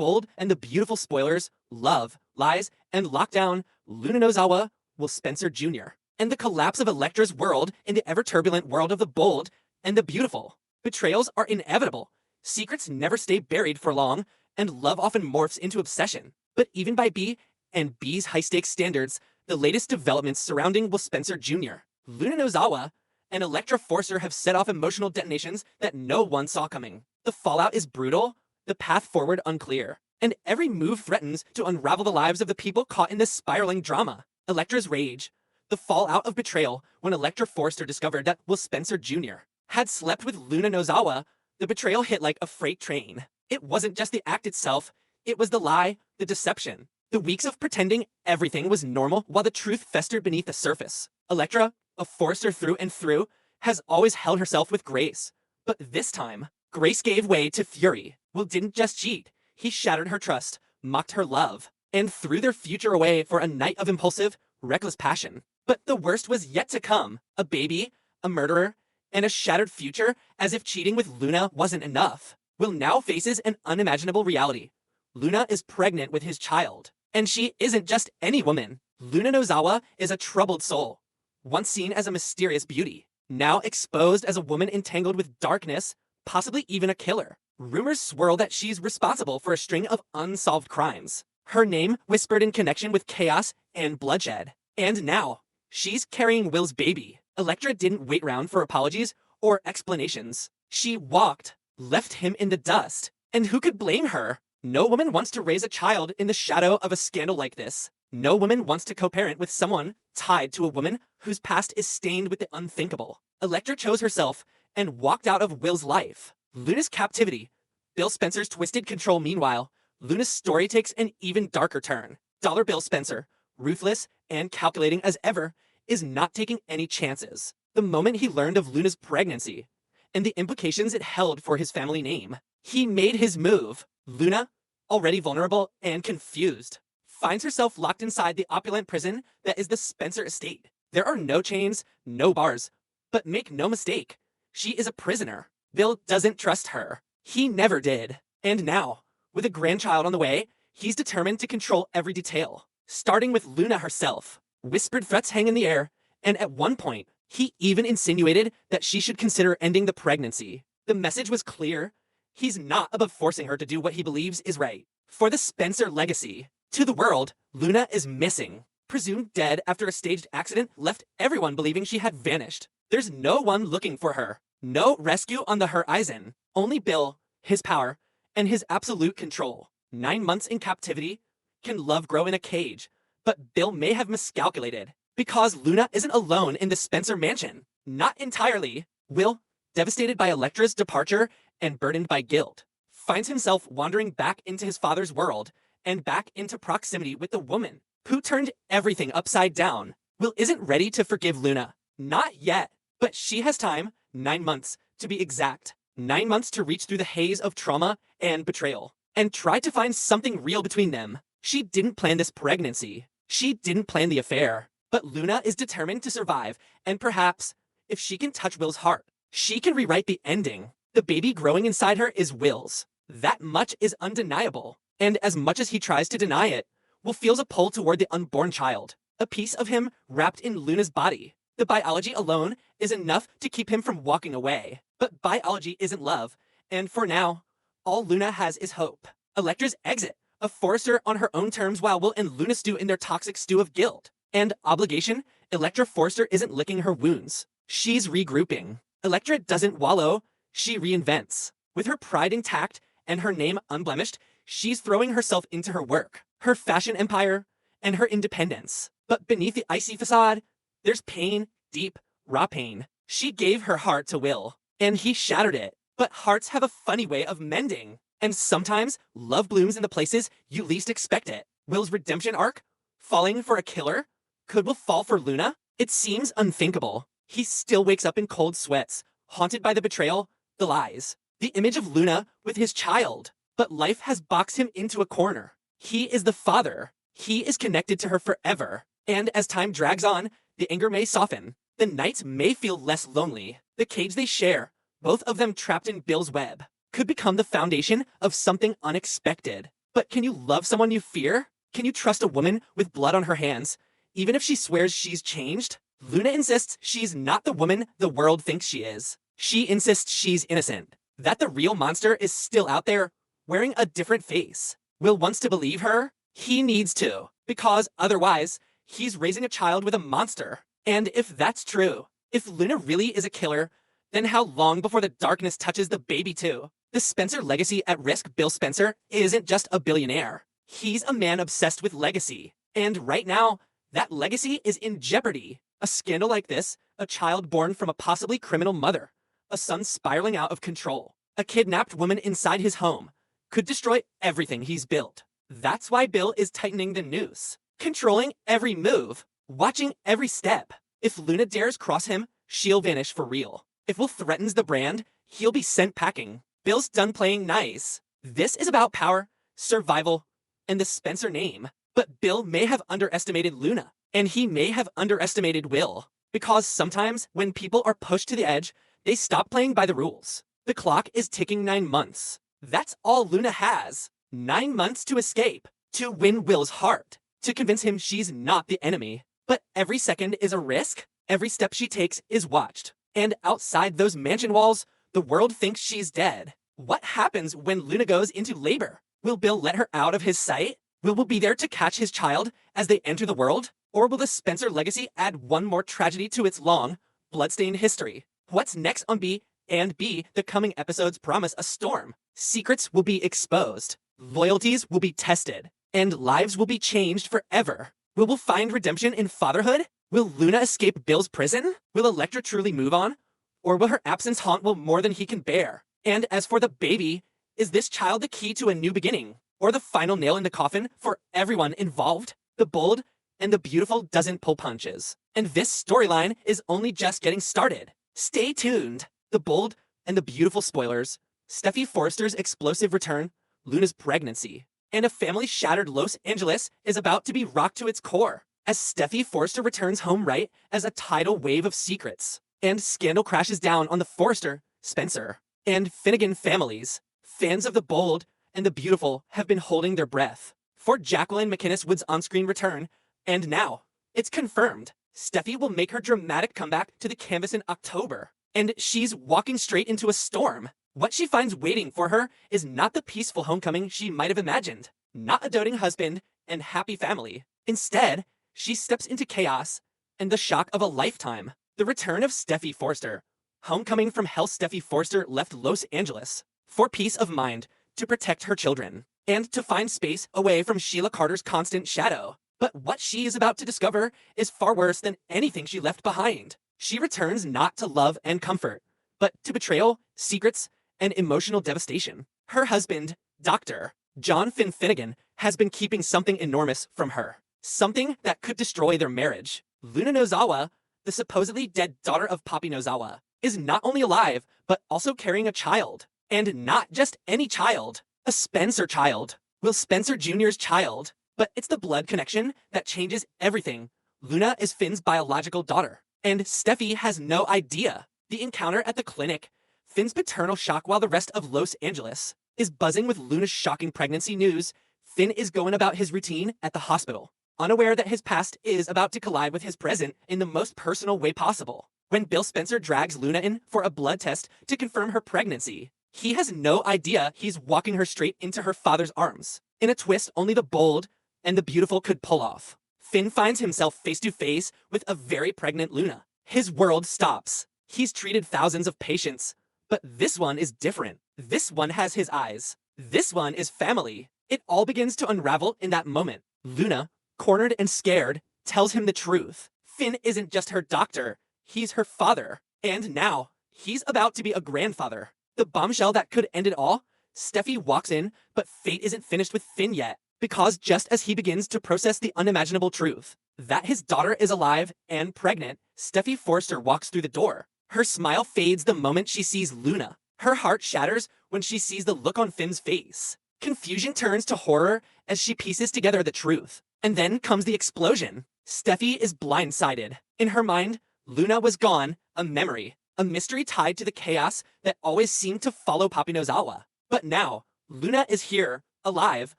bold and the beautiful spoilers, love, lies, and lockdown, Luna Nozawa, Will Spencer Jr., and the collapse of Elektra's world in the ever-turbulent world of the bold and the beautiful. Betrayals are inevitable. Secrets never stay buried for long, and love often morphs into obsession. But even by B and B's high-stakes standards, the latest developments surrounding Will Spencer Jr., Luna Nozawa, and Elektra Forcer have set off emotional detonations that no one saw coming. The fallout is brutal, the path forward unclear, and every move threatens to unravel the lives of the people caught in this spiraling drama. Elektra's rage, the fallout of betrayal when Elektra Forcer discovered that Will Spencer Jr. had slept with Luna Nozawa. The betrayal hit like a freight train. It wasn't just the act itself, it was the lie, the deception. The weeks of pretending everything was normal while the truth festered beneath the surface. Elektra, a Forcer through and through, has always held herself with grace. But this time, grace gave way to fury. Will didn't just cheat, he shattered her trust, mocked her love, and threw their future away for a night of impulsive, reckless passion. But the worst was yet to come. A baby, a murderer, and a shattered future, as if cheating with Luna wasn't enough. Will now faces an unimaginable reality. Luna is pregnant with his child. And she isn't just any woman. Luna Nozawa is a troubled soul. Once seen as a mysterious beauty, now exposed as a woman entangled with darkness, possibly even a killer. Rumors swirl that she's responsible for a string of unsolved crimes. Her name whispered in connection with chaos and bloodshed. And now, she's carrying Will's baby. Elektra didn't wait around for apologies or explanations. She walked, left him in the dust. And who could blame her? No woman wants to raise a child in the shadow of a scandal like this. No woman wants to co-parent with someone tied to a woman whose past is stained with the unthinkable. Elektra chose herself and walked out of Will's life. Luna's captivity. Bill Spencer's twisted control. Meanwhile, Luna's story takes an even darker turn. Dollar Bill Spencer, ruthless and calculating as ever, is not taking any chances. The moment he learned of Luna's pregnancy and the implications it held for his family name, he made his move. Luna, already vulnerable and confused, finds herself locked inside the opulent prison that is the Spencer estate. There are no chains, no bars, but make no mistake, she is a prisoner. Bill doesn't trust her. He never did. And now, with a grandchild on the way, he's determined to control every detail, starting with Luna herself. Whispered threats hang in the air, and at one point, he even insinuated that she should consider ending the pregnancy. The message was clear. He's not above forcing her to do what he believes is right. For the Spencer legacy. To the world, Luna is missing. Presumed dead after a staged accident left everyone believing she had vanished. There's no one looking for her. No rescue on the horizon. Only Bill, his power, and his absolute control. 9 months in captivity. Can love grow in a cage? But Bill may have miscalculated. Because Luna isn't alone in the Spencer mansion. Not entirely. Will, devastated by Elektra's departure and burdened by guilt, finds himself wandering back into his father's world and back into proximity with the woman who turned everything upside down. Will isn't ready to forgive Luna. Not yet. But she has time, 9 months, to be exact. 9 months to reach through the haze of trauma and betrayal and try to find something real between them. She didn't plan this pregnancy. She didn't plan the affair. But Luna is determined to survive, and perhaps, if she can touch Will's heart, she can rewrite the ending. The baby growing inside her is Will's. That much is undeniable. And as much as he tries to deny it, Will feels a pull toward the unborn child. A piece of him wrapped in Luna's body. The biology alone is enough to keep him from walking away. But biology isn't love, and for now, all Luna has is hope. Elektra's exit, a Forcer on her own terms while Will and Luna stew in their toxic stew of guilt and obligation. Elektra Forcer isn't licking her wounds. She's regrouping. Elektra doesn't wallow, she reinvents. With her pride intact and her name unblemished, she's throwing herself into her work, her fashion empire, and her independence. But beneath the icy facade, there's pain, deep, raw pain. She gave her heart to Will, and he shattered it. But hearts have a funny way of mending. And sometimes, love blooms in the places you least expect it. Will's redemption arc? Falling for a killer? Could Will fall for Luna? It seems unthinkable. He still wakes up in cold sweats, haunted by the betrayal, the lies, the image of Luna with his child. But life has boxed him into a corner. He is the father. He is connected to her forever. And as time drags on, the anger may soften. The nights may feel less lonely. The cage they share, both of them trapped in Bill's web, could become the foundation of something unexpected. But can you love someone you fear? Can you trust a woman with blood on her hands, even if she swears she's changed? Luna insists she's not the woman the world thinks she is. She insists she's innocent, that the real monster is still out there, wearing a different face. Will wants to believe her? He needs to, because otherwise, he's raising a child with a monster. And if that's true, if Luna really is a killer, then how long before the darkness touches the baby too? The Spencer legacy at risk. Bill Spencer isn't just a billionaire. He's a man obsessed with legacy. And right now, that legacy is in jeopardy. A scandal like this, a child born from a possibly criminal mother, a son spiraling out of control, a kidnapped woman inside his home, could destroy everything he's built. That's why Bill is tightening the noose, controlling every move, watching every step. If Luna dares cross him, she'll vanish for real. If Will threatens the brand, he'll be sent packing. Bill's done playing nice. This is about power, survival, and the Spencer name. But Bill may have underestimated Luna, and he may have underestimated Will. Because sometimes, when people are pushed to the edge, they stop playing by the rules. The clock is ticking 9 months. That's all Luna has. 9 months to escape, to win Will's heart, to convince him she's not the enemy. But every second is a risk. Every step she takes is watched. And outside those mansion walls, the world thinks she's dead. What happens when Luna goes into labor? Will Bill let her out of his sight? Will Will be there to catch his child as they enter the world? Or will the Spencer legacy add one more tragedy to its long, bloodstained history? What's next on B and B? The coming episodes promise a storm. Secrets will be exposed. Loyalties will be tested. And lives will be changed forever. Will Will find redemption in fatherhood? Will Luna escape Bill's prison? Will Elektra truly move on? Or will her absence haunt Will more than he can bear? And as for the baby, is this child the key to a new beginning? Or the final nail in the coffin for everyone involved? The bold and the beautiful doesn't pull punches. And this storyline is only just getting started. Stay tuned. The bold and the beautiful spoilers. Steffy Forrester's explosive return, Luna's pregnancy, and a family-shattered Los Angeles is about to be rocked to its core. As Steffy Forrester returns home right as a tidal wave of secrets, and scandal crashes down on the Forrester, Spencer, and Finnegan families. Fans of the bold and the beautiful have been holding their breath for Jacqueline McInnes Wood's on-screen return, and now it's confirmed. Steffy will make her dramatic comeback to the canvas in October, and she's walking straight into a storm. What she finds waiting for her is not the peaceful homecoming she might have imagined, not a doting husband and happy family. Instead, she steps into chaos and the shock of a lifetime. The return of Steffy Forrester. Homecoming from hell. Steffy Forrester left Los Angeles for peace of mind, to protect her children, and to find space away from Sheila Carter's constant shadow. But what she is about to discover is far worse than anything she left behind. She returns not to love and comfort, but to betrayal, secrets, and emotional devastation. Her husband, Dr. John Finnegan, has been keeping something enormous from her. Something that could destroy their marriage. Luna Nozawa, the supposedly dead daughter of Papi Nozawa, is not only alive, but also carrying a child. And not just any child. A Spencer child. Will Spencer Jr.'s child. But it's the blood connection that changes everything. Luna is Finn's biological daughter. And Steffy has no idea. The encounter at the clinic. Finn's paternal shock while the rest of Los Angeles is buzzing with Luna's shocking pregnancy news. Finn is going about his routine at the hospital, unaware that his past is about to collide with his present in the most personal way possible. When Bill Spencer drags Luna in for a blood test to confirm her pregnancy, he has no idea he's walking her straight into her father's arms, in a twist only the bold and the beautiful could pull off. Finn finds himself face to face with a very pregnant Luna. His world stops. He's treated thousands of patients, but this one is different. This one has his eyes. This one is family. It all begins to unravel in that moment. Luna, cornered and scared, tells him the truth. Finn isn't just her doctor, he's her father. And now, he's about to be a grandfather. The bombshell that could end it all? Steffy walks in, but fate isn't finished with Finn yet. Because just as he begins to process the unimaginable truth, that his daughter is alive and pregnant, Steffy Forrester walks through the door. Her smile fades the moment she sees Luna. Her heart shatters when she sees the look on Finn's face. Confusion turns to horror as she pieces together the truth. And then comes the explosion. Steffy is blindsided. In her mind, Luna was gone, a memory, a mystery tied to the chaos that always seemed to follow Papi Nozawa. But now, Luna is here, alive,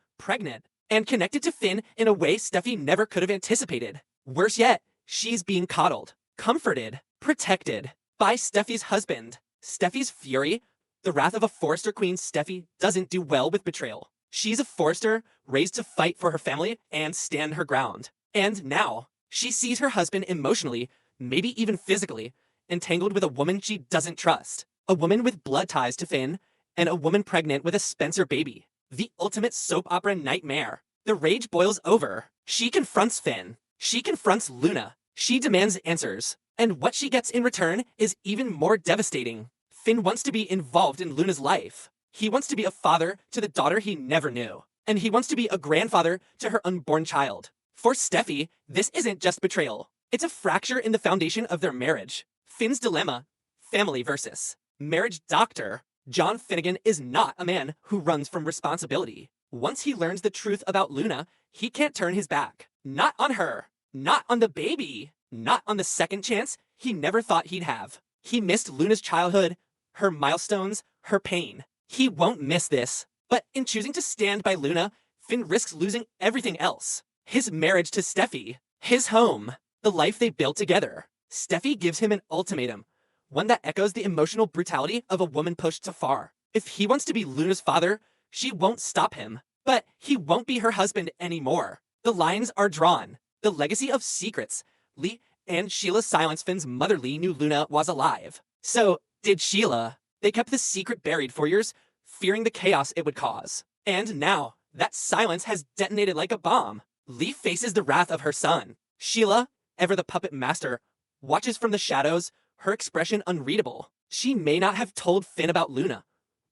pregnant and connected to Finn in a way Steffy never could have anticipated. Worse yet, she's being coddled, comforted, protected by Steffy's husband. Steffy's fury, the wrath of a Forrester queen. Steffy doesn't do well with betrayal. She's a Forrester, raised to fight for her family and stand her ground. And now, she sees her husband emotionally, maybe even physically, entangled with a woman she doesn't trust. A woman with blood ties to Finn, and a woman pregnant with a Spencer baby. The ultimate soap opera nightmare. The rage boils over. She confronts Finn. She confronts Luna. She demands answers. And what she gets in return is even more devastating. Finn wants to be involved in Luna's life. He wants to be a father to the daughter he never knew. And he wants to be a grandfather to her unborn child. For Steffy, this isn't just betrayal. It's a fracture in the foundation of their marriage. Finn's dilemma, family versus marriage. Doctor John Finnegan is not a man who runs from responsibility. Once he learns the truth about Luna, he can't turn his back. Not on her. Not on the baby. Not on the second chance he never thought he'd have. He missed Luna's childhood, her milestones, her pain. He won't miss this. But in choosing to stand by Luna, Finn risks losing everything else. His marriage to Steffy. His home. The life they built together. Steffy gives him an ultimatum. One that echoes the emotional brutality of a woman pushed so far. If he wants to be Luna's father, she won't stop him. But he won't be her husband anymore. The lines are drawn. The legacy of secrets. Lee and Sheila silenced Finn's mother. Lee knew Luna was alive. So did Sheila. They kept the secret buried for years, fearing the chaos it would cause. And now, that silence has detonated like a bomb. Lee faces the wrath of her son. Sheila, ever the puppet master, watches from the shadows, her expression unreadable. She may not have told Finn about Luna,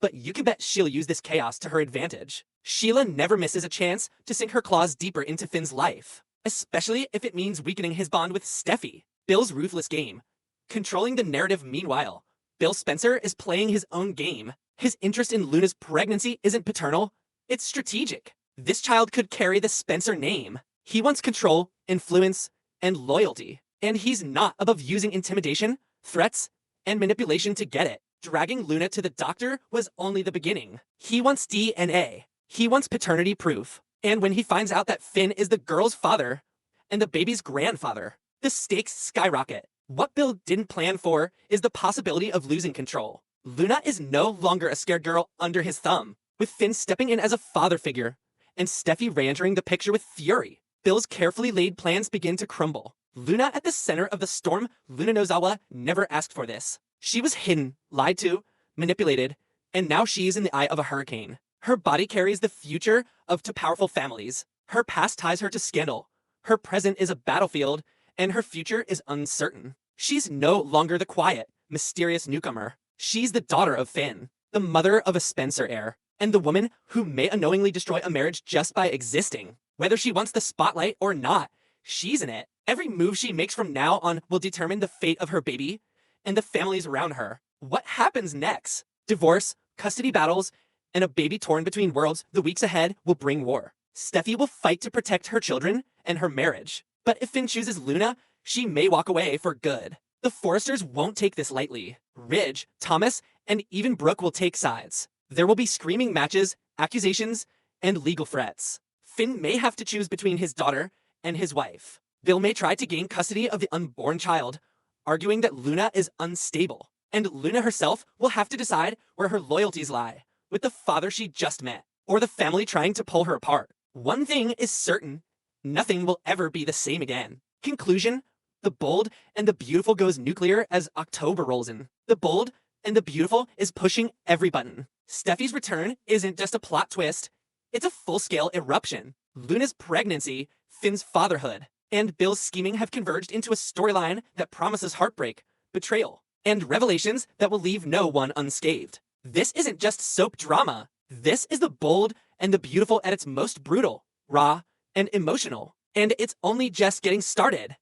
but you can bet she'll use this chaos to her advantage. Sheila never misses a chance to sink her claws deeper into Finn's life, especially if it means weakening his bond with Steffy. Bill's ruthless game. Controlling the narrative. Meanwhile, Bill Spencer is playing his own game. His interest in Luna's pregnancy isn't paternal, it's strategic. This child could carry the Spencer name. He wants control, influence, and loyalty. And he's not above using intimidation, threats, and manipulation to get it. Dragging Luna to the doctor was only the beginning. He wants DNA. He wants paternity proof. And when he finds out that Finn is the girl's father and the baby's grandfather, the stakes skyrocket. What Bill didn't plan for is the possibility of losing control. Luna is no longer a scared girl under his thumb, with Finn stepping in as a father figure, and Steffy re-entering the picture with fury. Bill's carefully laid plans begin to crumble. Luna at the center of the storm. Luna Nozawa never asked for this. She was hidden, lied to, manipulated, and now she's in the eye of a hurricane. Her body carries the future of two powerful families. Her past ties her to scandal. Her present is a battlefield, and her future is uncertain. She's no longer the quiet, mysterious newcomer. She's the daughter of Finn, the mother of a Spencer heir, and the woman who may unknowingly destroy a marriage just by existing. Whether she wants the spotlight or not, she's in it. Every move she makes from now on will determine the fate of her baby and the families around her. What happens next? Divorce, custody battles, and a baby torn between worlds. The weeks ahead will bring war. Steffy will fight to protect her children and her marriage. But if Finn chooses Luna, she may walk away for good. The Forresters won't take this lightly. Ridge, Thomas, and even Brooke will take sides. There will be screaming matches, accusations, and legal threats. Finn may have to choose between his daughter and his wife. Bill may try to gain custody of the unborn child, arguing that Luna is unstable. And Luna herself will have to decide where her loyalties lie, with the father she just met, or the family trying to pull her apart. One thing is certain, nothing will ever be the same again. Conclusion: The Bold and the Beautiful goes nuclear as October rolls in. The Bold and the Beautiful is pushing every button. Steffy's return isn't just a plot twist, it's a full-scale eruption. Luna's pregnancy, Finn's fatherhood, and Bill's scheming have converged into a storyline that promises heartbreak, betrayal, and revelations that will leave no one unscathed. This isn't just soap drama. This is The Bold and the Beautiful at its most brutal, raw, and emotional. And it's only just getting started.